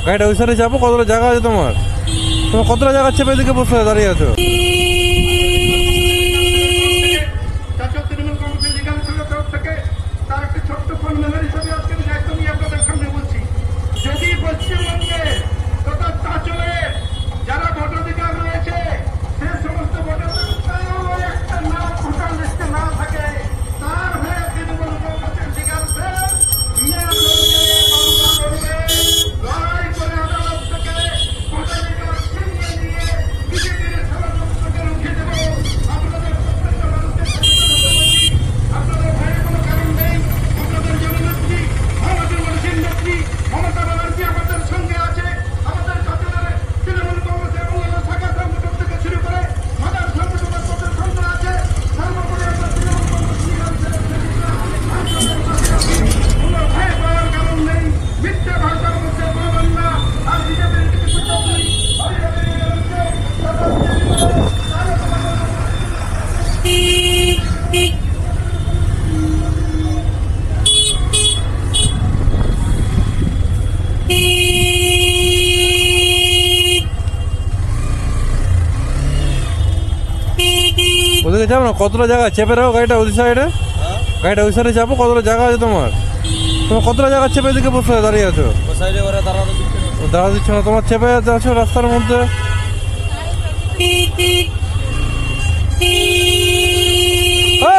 গাড়িটা ওই সাইডে যাবো, কতটা জায়গা আছে তোমার? তোমার কতটা জায়গা চেপে দিকে বসে দাঁড়িয়ে আছো? ওদিকে যাবো না, কতটা জায়গা চেপে রাখো গাড়িটা ওই সাইডে। গাড়িটা ওই সাইডে যাবো, কতটা জায়গা আছে তোমার? তোমার কতটা জায়গা চেপে দিকে বসে দাঁড়িয়ে আছো? দাঁড়া দিচ্ছ না, তোমার চেপে আছো রাস্তার মধ্যে।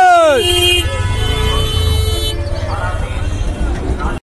এই